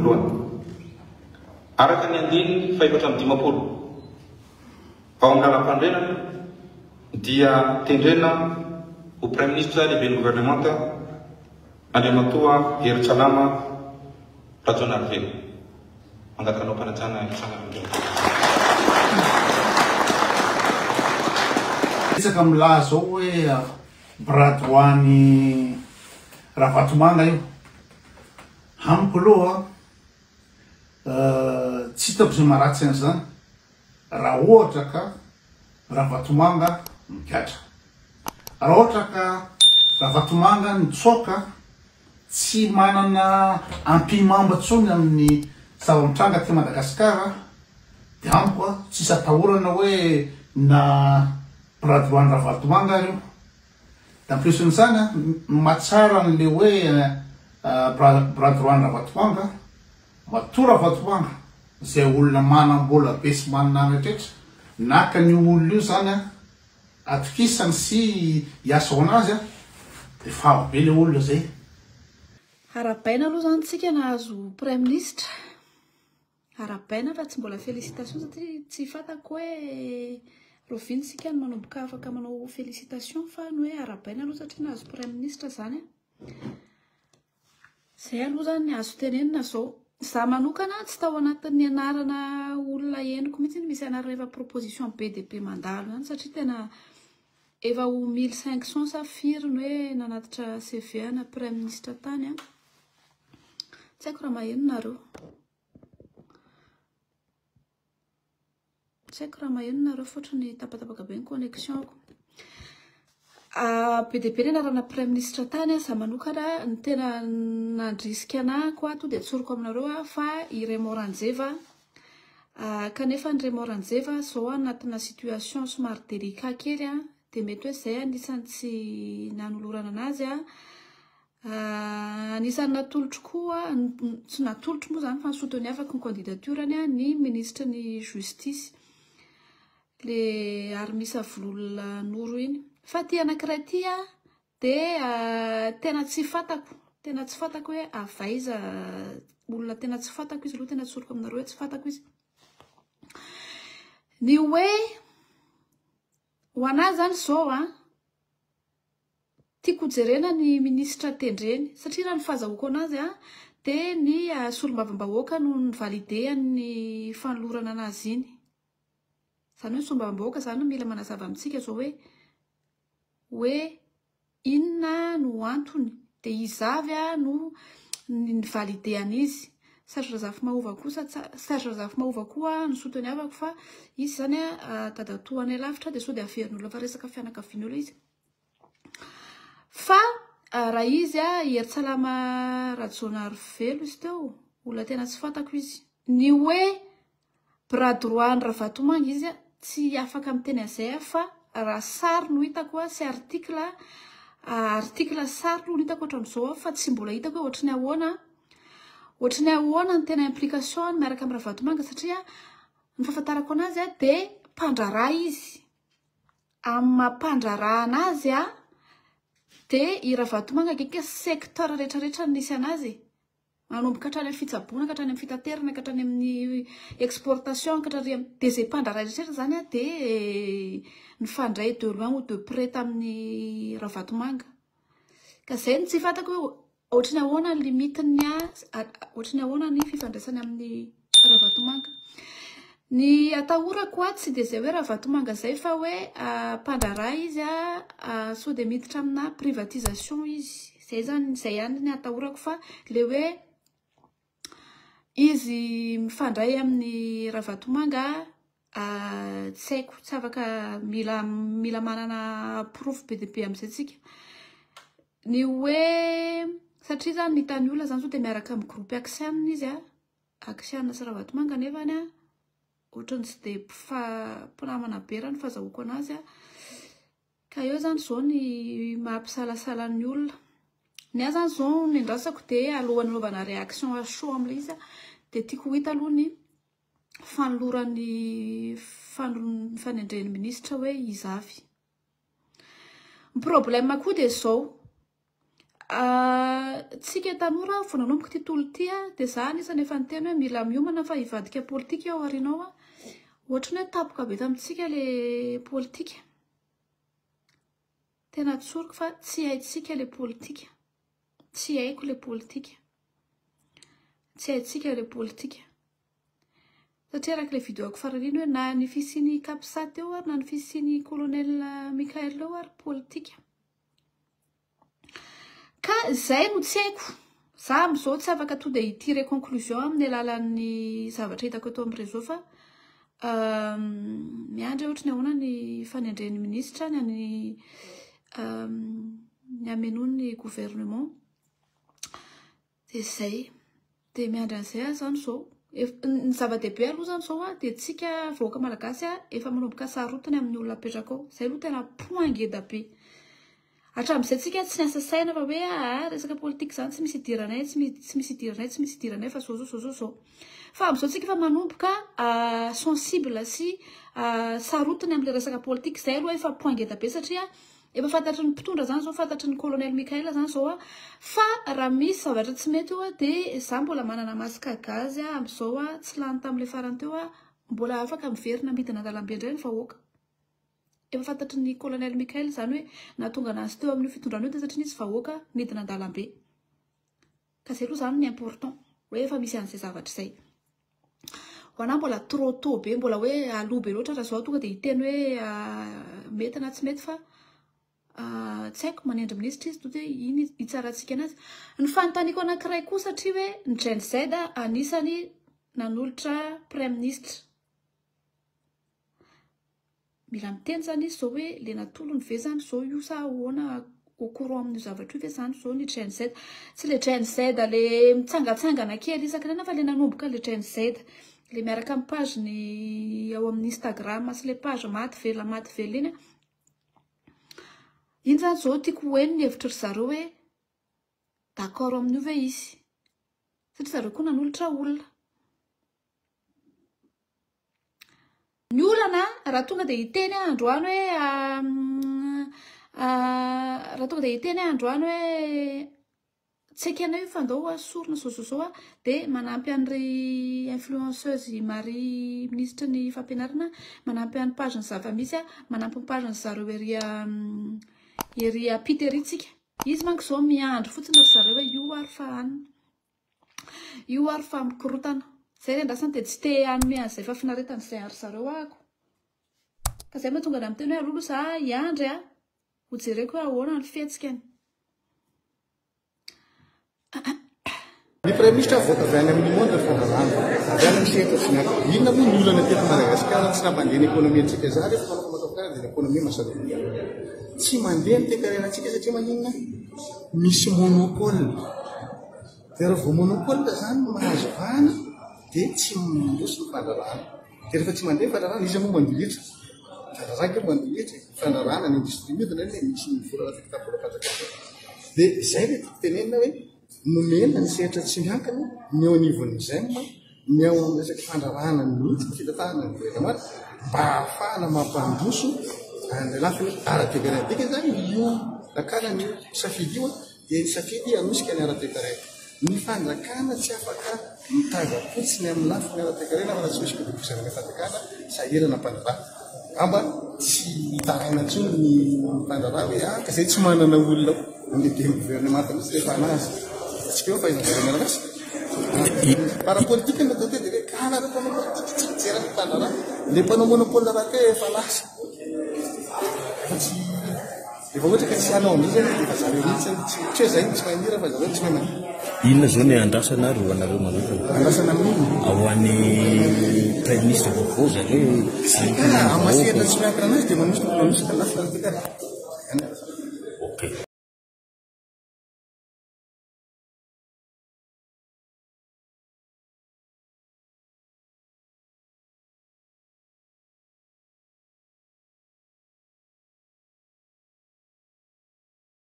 voalohany araka ny andiny faefatra amin'ny dimapolo ao amin'ny lalam-pandrenana dia tendrena ho Premier ministre lehibe ny gouvernemanta Andriamatoa Hery Tsalama Rajaonarivelo. Mangatanao mpanajana isan'andro. Isaka milaza zao hoe bradoany Ravatomanga io. Amiko aloha tsy hitako izay maharatsy an'izany raha ohatra ka Ravatomanga mikatra. Raha ohatra ka Ravatomanga nitsoaka tsy manana ampimamba tsony amin'ny zava-mitranga ty Madagasikara dia amiko tsy misy atahorana hoe na bradoany Ravatomanga io. Da plus n'izany mahatsara an'le hoe bradoany Ravatomanga matoa Ravatomanga izay olona manam-bola be sy manana rehetrarehetra naka ny olona io zany atokisany sy hiasa ho anazy dia favo be le olona zay. Arabaina aloha zany tsika nahazo Premier ministre. Arabaina fa tsy mbola félicitation satria tsy fatako hoe roviny sika ny manomboka afaka manao félicitation fa ny hoe arabaina aloha satria nahazo Premier ministre zany. Zay aloha zany azo tenenina zao. Za manokana tsy tao anatin'ny anarana olona henoko mihitsy misy anarana efa proposition BDP mandalo zany satria tena efa ho 1500 safira ny hoe nanatitra CV na Premier ministre tany tsy haiko raha maheno nareo. Tsy haiko raha maheno nareo fotrany tapatapaka be ny connexion ako. BDP ny anarana Premier ministre tany za manokana ny tena nandrisika anahy koa to dia tsoriko aminareo fa i Raymond Ranjeva kanefa ny Raymond Ranjeva zao anatina situation somary délicat kely dia mety hoe zay anisany tsy nanolorana anazy anisany natolotro koa tsy natolotro moa zany fa nisotony afaka ny candidaturany ny ministre ny justice le Armisa Volola Noro iny. Fa ty anankiray ty dia tena tsy fatako hoe avaiza olona tena tsy fatako izy aloha tena tsoriko aminareo hoe tsy fatako izy. Ny hoe ho anazy zany zao tiako jerena ny ministra tendreny satria raha ny fahazahoako anazy dia ny solombavambahoaka no nivalideny fanolorana anazy iny. Zany hoe solombavambahoaka zany mila manazava amintsika zao hoe inona no antony dia izavy no nivalideny izy. Sarotry zafy mahova koa nisotony avako fa izy zany tadatoany lavitra dia sao dia aferin'olona fa resaka fianakavian'olona izy. Fa raha izy Hery Tsalama Rajaonarivelo izy teo olona tena tsy fatako izy. Ny hoe bras droit ny Ravatomanga izy tsy afaka miteny an'izay fa raha sary no hitako sy article sary no hitako ohatran'izao fa tsy mbola hitako hoe ohatrany ahoana ny tena implication miaraka amin'ny Ravatomanga satria ny fahafantarako anazy dia mpandraraha izy. Amin'ny mampandraraha anazy dia i Ravatomanga akeka secteur rehetrarehetra nisy anazy. Manomboka hatrany amin'ny fitsaboana, hatrany amin'ny fitaterana, hatrany amin'ny exportation, dia izay mpandraraha rehetrarehetra zany dia nifandray de loin ou de près tamin'ny Ravatomanga. Ka zay ny tsy fatako hoe ohatrany ahoana ny limitiny ohatrany ahoana ny fifandraisany amin'ny Ravatomanga. Ny atahorako tsy dia izay hoe Ravatomanga zay fa hoe mpandraraha izy sao dia miditra amina privatisation izy. Zay ihany ny atahorako fa le hoe izy mifandray amin'ny Ravatomanga tsy haiko, tsy afaka mila manana proof BDP amin'izay tsika. Ny hoe satria zany ny tany olona zany sao dia miaraka amin'ny groupe Aksiana izy Aksiana sy Ravatomanga nefany ohatrany tsy dia mpinamana be raha ny fahazahoako anazy ka eo zany zao ny mampisalasala ny olona. Ny ahy zany zao ny andrasako dia alohan'ny anaovana réaction chaud amin'ilay izy dia tiako hita aloha ny fanoloran'ny fanendren'ny ministra hoe izavy. Ny problème koa dia zao tsika tanora vao nanomboka ty tolo ty dia za anisany efa niteny hoe mila miomana fa hivadika politika ao aorianao ohatrany hoe tapoka be tamintsika le politika. Tena tsoriko fa tsy haitsika le politika. Tsy haiko le politika. Tsy haitsika le politika. Satria araka le vidéoko farany hoe na ny fisiany Kapsat eo ary na ny fisiany colonel Mikael eo ary politika. Ka zay no tsy haiko. Za am'izao tsy afaka to dia hitire conclusion amin'ny alalan'ny zavatra hitako eto amin'ny réseau fa miandry ohatra ny ahoana ny fanendren'ny ministra ny amenony gouvernement. Dia zay. Dia miandry an'izay zany zao. Ny zava-dehibe aloha zany zao dia tsika vahoaka malagasy efa manomboka sarotiny amin'ny olona apetraka ao. Zay aloha tena point ngeda be. Hatramin'izay tsika tsy niasa saina fa hoe resaka politika zany tsy misy idiranay, tsy misy idiranay, tsy misy idiranay fa zao. Fa amin'izao tsika efa manomboka sensible sy sarotiny amin'le resaka politika. Zay aloha efa point ngeda be satria efa fantatry ny mpitondra zany zao, fantatry ny colonel Mikael zany zao fa raha misy zavatra tsy mety eo dia za mbola manana masika gazy amin'izao tsy lany tamin'le farany teo mbola afaka miverina midina an-dalambe indray ny vahoaka. Efa fantatry ny colonel Mikael zany hoe nahatonga anazy teo amin'ny fitondrana io dia satria nisy vahoaka midina an-dalambe. Ka zay aloha zany ny important hoe efa misy an'izay zavatra izay. Ho anahy mbola trop tôt be, mbola hoe aloha be loatra raha zao tonga dia hiteny hoe mety na tsy mety fa tsy haiko manendry ministra izy to dia iny hitsarantsika anazy. Ny fanontaniako anankiray koa satria hoe ny Gen Z anisany nanolotra prime ministre. Mila miteny zany izy zao hoe le natolony ve zany zao io sa ahoana au courant amin'ny zavatra io ve zany zao ny Gen Z. Tsy le Gen Z le mitsangatsangana kely isan-kinaina fa le nanomboka le Gen Z. Le miaraka amin'ny page ny ao amin'ny Instagram sy le page maty velona iny. Iny zany zao tiako hoe ny hevitra ry zareo hoe d'accord amin'io ve izy. Satria zareo koa nanolotra olona. Ny olana raha tonga dia hiteny androany hoe raha tonga dia hiteny androany hoe tsy haikena io fa andao sorona zao dia manampy an'ry influenceuse Marie ministre ny fampianarana, manampy an'ny page ny zava-misy manampy ny page ny zareo ery apiteritsika. Izy manko zao miandry fotsiny ry zareo hoe io ary fa anina. Io ary fa mikorotana. Zay rendrasany dia tsy te hanome an'izay fa finaretana izay ary zareo ako. Ka zay mahatonga dia miteny hoe alolo za hiandry ho jereko hoe ahoana ny fihetsikany. Ny prime ministre avoaka avy any amin'ny monde fanarana, avy any amin'ny sehatra sy miaka. Inona moa ny olana teto Madagasikara tsy namandeha ny ekonomia antsika za rehefa manao dia ny ekonomia masadolia. Tsy mandeha ny tekarenantsika satria maninona misy monopole. Dia raha vao monopole zany mahazo vahana dia tsy mandroso ny fandrarana. Dia rehefa tsy mandeha ny fandrarana izy moa mandohitra. Fandrarana ke mandohitra, fandrarana ny industrie midina ilay misy ny volana tekitapola-patakatra. Dia zay le tenenina hoe nomena ny sehatra tsy miankana ny eo anivon'ny zema, ny eo amin'ny resaka fandrarana ny mihitsy fitatahana ny gouvernement mba ahafahana mampandroso ny lafiny ara-toekarena. Dika zany io lakana ny safidy io dia ny safidy anosika ny ara-toekarena. Ny fanjakana tsy afaka mitaza fotsiny amin'ny lafiny ara-toekarena fa tsy misy kodikosana fanjakana sahirana mpandrarana. Amba tsy hitaraina intsony ny mpandrarana hoe ka zay tsy manana olona mandeha gouvernement mihitsy rehefa anazy. Tsika eo fa izany malagasy. Parapolitika ny atao dia hoe kana rehefa manao politika tsy jeran'ny mpandrarana. Le mpanao monopole raha te efa lasa. Efa ohatra ka tsy hanao amin'izay dia efa zareo mihitsy tsy hoe zay tsy mahay fa zareo tsy mahay mandeha. Inona zao ny andrasana ro anareo manokana? Andrasana amin'iny ao an'ny prime ministre vaovao zareo amasehatra tsy miankina anazy dia manosika lafina ny toekarena.